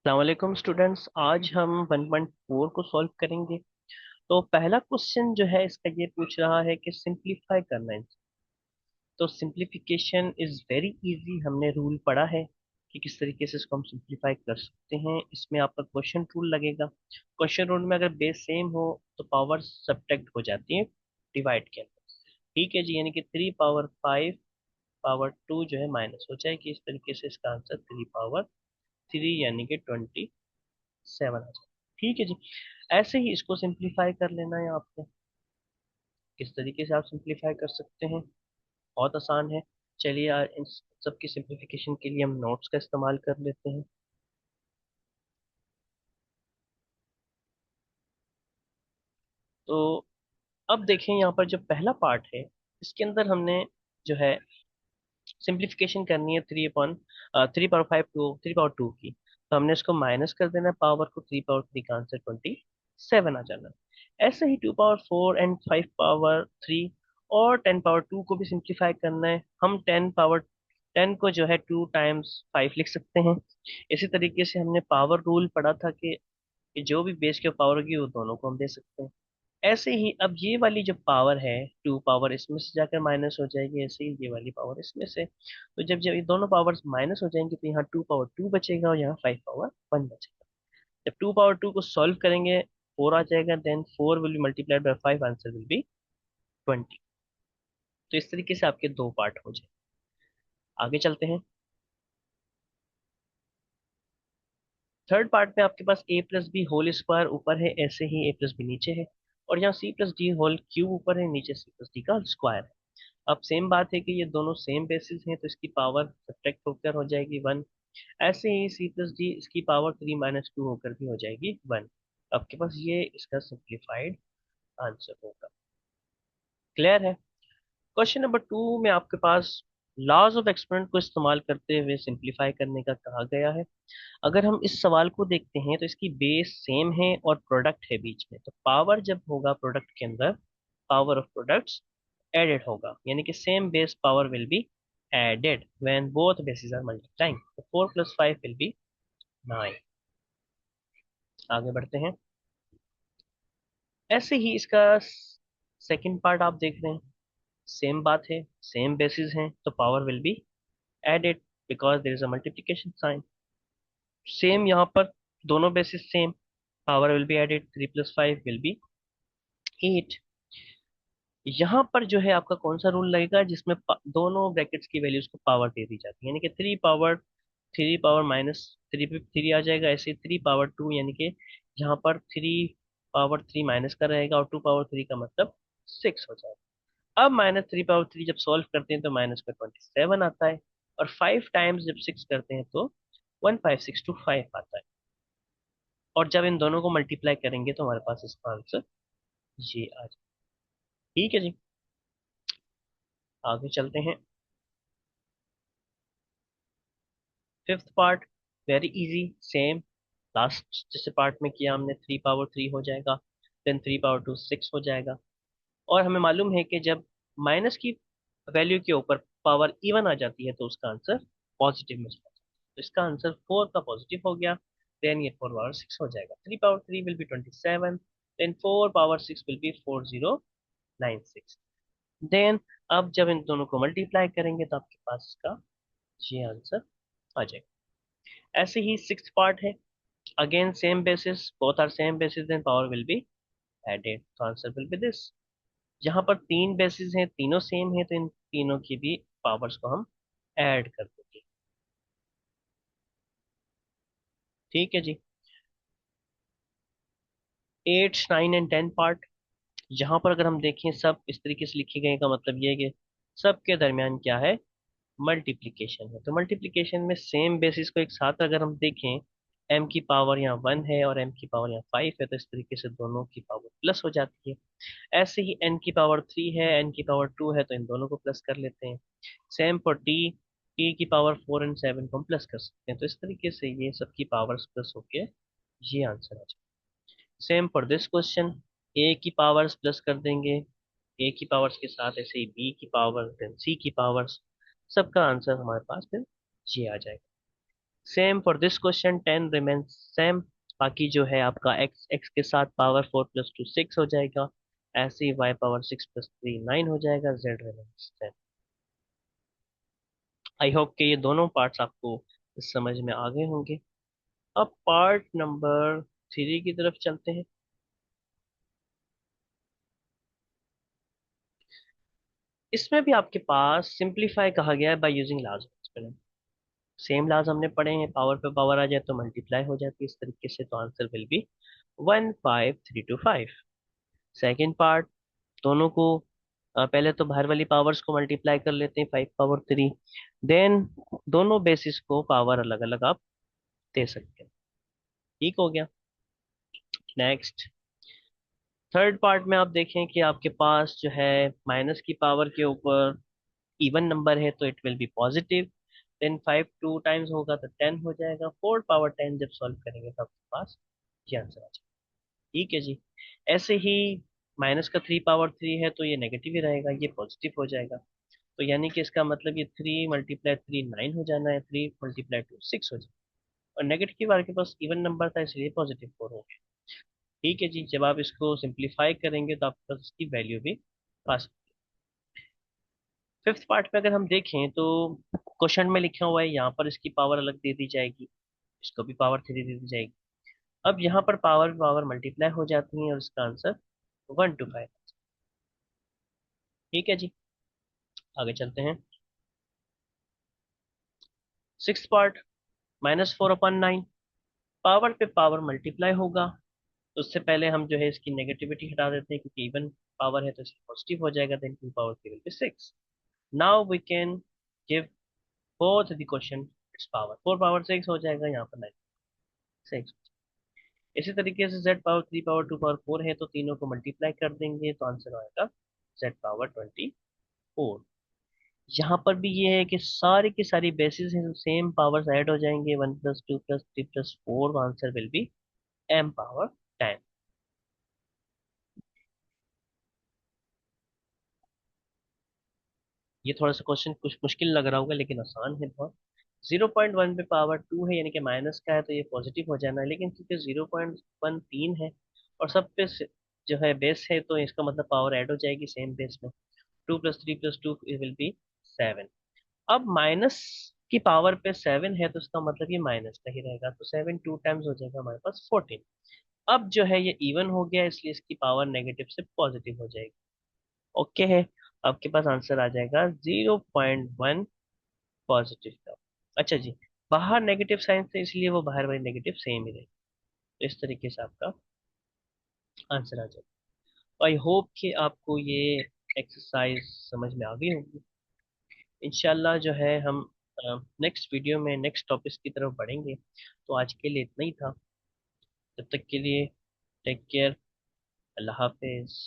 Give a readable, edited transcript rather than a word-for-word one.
अस्सलाम स्टूडेंट्स, आज हम 1.4 को सॉल्व करेंगे। तो पहला क्वेश्चन जो है इसका ये पूछ रहा है कि सिंपलीफाई करना है। तो सिंपलीफिकेशन इज वेरी इजी, हमने रूल पढ़ा है कि किस तरीके से इसको हम सिंपलीफाई कर सकते हैं। इसमें आपका क्वेश्चन रूल लगेगा। क्वेश्चन रूल में अगर बेस सेम हो तो पावर सब्ट्रैक्ट हो जाती है डिवाइड के अंदर। ठीक है जी, यानी कि 3 पावर 5 पावर 2 जो है माइनस हो जाएगी। इस तरीके से इसका आंसर 3 पावर 3 यानी कि 27 आ जाएगा। ठीक है जी। ऐसे ही इसको सिंपलीफाई कर लेना है आपको। किस तरीके से आप सिंपलीफाई कर सकते हैं? बहुत आसान है। चलिए यार, इन सब की सिंपलीफिकेशन के लिए हम नोट्स का इस्तेमाल कर लेते हैं। तो अब देखें, यहाँ पर जो पहला पार्ट है इसके अंदर हमने जो है सिंपलीफिकेशन करनी है 3 पावर 5 टू 3 पावर 2 की। तो हमने इसको माइनस कर देना है, पावर को 3 पावर 3 का आंसर 27 आ जाना है। ऐसे ही 2 पावर 4 एंड 5 पावर 3 और 10 पावर 2 को भी सिंपलीफाई करना है। हम 10 को जो है 2 टाइम्स 5 लिख सकते हैं। इसी तरीके से हमने पावर रूल पढ़ा था कि जो भी बेस के पावर होगी वो दोनों को हम दे सकते हैं। ऐसे ही अब ये वाली जो पावर है 2 पावर इसमें से जाकर माइनस हो जाएगी, ऐसे ही ये वाली पावर इसमें से। तो जब जब ये दोनों पावर्स माइनस हो जाएंगी तो यहाँ 2 पावर 2 बचेगा और यहाँ 5 पावर 1 बचेगा। जब 2 पावर 2 को सॉल्व करेंगे 4 आ जाएगा, then 4 will be multiplied by 5, answer will be 20। तो इस तरीके से आपके दो पार्ट हो जाए। आगे चलते हैं। थर्ड पार्ट में आपके पास ए प्लस बी होल स्क्वायर ऊपर है, ऐसे ही ए प्लस बी नीचे है। और यहाँ C plus D whole cube ऊपर है, नीचे सी प्लस डी का स्क्वायर है। अब सेम बात है कि ये दोनों सेम बेसिस हैं तो इसकी पावर सब्ट्रैक्ट होकर हो जाएगी 1। ऐसे ही सी प्लस डी इसकी पावर 3 - 2 होकर भी हो जाएगी 1। आपके पास ये इसका सिंप्लीफाइड आंसर होगा। क्लियर है? क्वेश्चन नंबर 2 में आपके पास लॉज ऑफ एक्सपेरिमेंट को इस्तेमाल करते हुए सिंप्लीफाई करने का कहा गया है। अगर हम इस सवाल को देखते हैं तो इसकी बेस सेम है और प्रोडक्ट है बीच में, तो पावर जब होगा प्रोडक्ट के अंदर, पावर ऑफ प्रोडक्ट्स एडेड होगा, यानी कि same base power will be added when both bases are multiplying. तो 4 + 5 विल बी 9। आगे बढ़ते हैं। ऐसे ही इसका सेकंड पार्ट आप देख रहे हैं, सेम बात है, सेम बेसिस हैं तो power will be added because there is a multiplication sign. Same यहाँ पर दोनों bases same, power will be added, 3 + 5 will be 8। यहाँ पर जो है आपका कौन सा रूल लगेगा जिसमें दोनों ब्रैकेट्स की वैल्यूज को पावर दे दी जाती है, यानी कि 3 पावर 3 पे 3 आ जाएगा, ऐसे 3 पावर 2 यानी कि यहाँ पर 3 पावर 3 माइनस का रहेगा और 2 पावर 3 का मतलब 6 हो जाएगा। अब -3 पावर 3 जब सॉल्व करते हैं तो माइनस का 27 आता है, और 5 टाइम्स जब 6 करते हैं तो 1562 5 आता है। और जब इन दोनों को मल्टीप्लाई करेंगे तो हमारे पास इसका आंसर ये आ जाए। ठीक है जी। आगे चलते हैं। Fifth part very easy, same last जैसे पार्ट में किया हमने, 3 पावर 3 हो जाएगा, देन 3 पावर 2 6 हो जाएगा। और हमें मालूम है कि जब माइनस की वैल्यू के ऊपर पावर इवन आ जाती है तो उसका आंसर पॉजिटिव में चला जाता है। तो इसका आंसर 4 का पॉजिटिव हो गया, देन ये 4 पावर 6 हो जाएगा। 3 power 3 will be 27, then 4 power 6 will be 4096। Then अब जब इन दोनों को मल्टीप्लाई करेंगे तो आपके पास इसका ये आंसर आ जाएगा। ऐसे ही सिक्स पार्ट है, again same bases, both are same bases, then power will be added, तो आंसर विल बी दिस। यहाँ पर तीन बेसिस हैं, तीनों सेम है, तो इन तीनों की भी पावर्स को हम ऐड कर देंगे। ठीक है जी। 8 9 एंड 10 पार्ट, यहाँ पर अगर हम देखें सब इस तरीके से लिखे गए का मतलब ये है कि सबके दरमियान क्या है, मल्टीप्लिकेशन है। तो मल्टीप्लिकेशन में सेम बेसिस को एक साथ अगर हम देखें, m की पावर यहाँ 1 है और m की पावर यहाँ 5 है, तो इस तरीके से दोनों की पावर प्लस हो जाती है। ऐसे ही n की पावर 3 है, n की पावर 2 है, तो इन दोनों को प्लस कर लेते हैं। सेम फॉर t की पावर 4 एंड 7 को हम प्लस कर सकते हैं। तो इस तरीके से ये सबकी पावर्स प्लस होके ये आंसर आ जाए। Same for this question, a की पावर्स प्लस कर देंगे, a की पावर्स के साथ ऐसे ही b की पावर, देन c की पावर्स, सबका आंसर हमारे पास फिर ये आ जाएगा। Same for this question 10 remains same. बाकी जो है आपका x x के साथ पावर 4 + 2 6 हो जाएगा। ऐसे ही y पावर 6 + 3 9 हो जाएगा। z remains 10। आई होप कि ये दोनों पार्ट्स आपको समझ में आ गए होंगे। अब पार्ट नंबर 3 की तरफ चलते हैं। इसमें भी आपके पास सिंपलीफाई कहा गया है बाय यूजिंग लार्ज एक्सपेरेंट। सेम लाज हमने पढ़े हैं, पावर पे पावर आ जाए तो मल्टीप्लाई हो जाती है इस तरीके से, तो answer will B 15325। Second part, दोनों को पहले तो बाहर वाली पावर्स को मल्टीप्लाई कर लेते हैं, 5 पावर 3। देन दोनों बेसिस को पावर अलग अलग आप दे सकते हैं। ठीक हो गया। नेक्स्ट, थर्ड पार्ट में आप देखें कि आपके पास जो है माइनस की पावर के ऊपर इवन नंबर है तो it will be positive. Then 5 two times होगा तो 10 हो जाएगा। 4 पावर 10 जब सॉल्व करेंगे तो आपके पास ये आंसर आ जाएगा। ठीक है जी। ऐसे ही माइनस का 3 पावर 3 है तो ये नेगेटिव ही रहेगा, ये पॉजिटिव हो जाएगा। तो यानी कि इसका मतलब ये 3 × 3 9 हो जाना है, 3 × 2 6 हो जाएगा। और नेगेटिव आपके पास इवन नंबर था इसलिए पॉजिटिव 4 हो गया। ठीक है जी। जब आप इसको सिंप्लीफाई करेंगे तो आपके पास इसकी वैल्यू भी पास। फिफ्थ पार्ट में अगर हम देखें तो क्वेश्चन में लिखा हुआ है यहाँ पर इसकी पावर अलग दे दी जाएगी, इसको भी पावर 3 दे दी जाएगी। अब यहाँ पर पावर पावर मल्टीप्लाई हो जाती है और इसका आंसर 125। ठीक है जी। आगे चलते हैं। Six part, -4/9। पावर पे पावर मल्टीप्लाई होगा, तो उससे पहले हम जो है इसकी नेगेटिविटी हटा देते हैं क्योंकि इवन पावर है तो इसकी पॉजिटिव हो जाएगा। Then 2 power 3 will be 6। Now we can give both the question its power. 4 power 6 हो जाएगा, यहाँ पर 9 6। इसी तरीके से z पावर 3 पावर 2 पावर 4 है तो तीनों को मल्टीप्लाई कर देंगे तो आंसर आएगा z पावर 24। यहाँ पर भी ये है कि सारी की सारी बेसिस हैं, सेम पावर्स ऐड हो जाएंगे, 1 + 2 + 3 + 4, answer will B m power 10। ये थोड़ा सा क्वेश्चन कुछ मुश्किल लग रहा होगा लेकिन आसान है बहुत। 0.1 पे पावर 2 है यानी कि माइनस का है तो ये पॉजिटिव हो जाना है, लेकिन क्योंकि 0.1 3 है और सब पे जो है बेस है तो इसका मतलब पावर ऐड हो जाएगी सेम बेस में। 2 + 3 + 2 विल बी 7। अब माइनस की पावर पे 7 है तो इसका मतलब ये माइनस का ही रहेगा, तो 7 टू टाइम्स हो जाएगा हमारे पास 14। अब जो है ये इवन हो गया इसलिए इसकी पावर नेगेटिव से पॉजिटिव हो जाएगी। ओके है। आपके पास आंसर आ जाएगा 0.1 पॉजिटिव का। अच्छा जी, बाहर नेगेटिव साइन थे इसलिए वो बाहर वाली नेगेटिव सेम ही रहेगी। तो इस तरीके से आपका आंसर आ जाएगा। आई होप कि आपको ये एक्सरसाइज समझ में आ गई होगी। इंशाल्लाह जो है हम नेक्स्ट वीडियो में नेक्स्ट टॉपिक्स की तरफ बढ़ेंगे। तो आज के लिए इतना ही था। तब तक के लिए टेक केयर। अल्लाह हाफिज।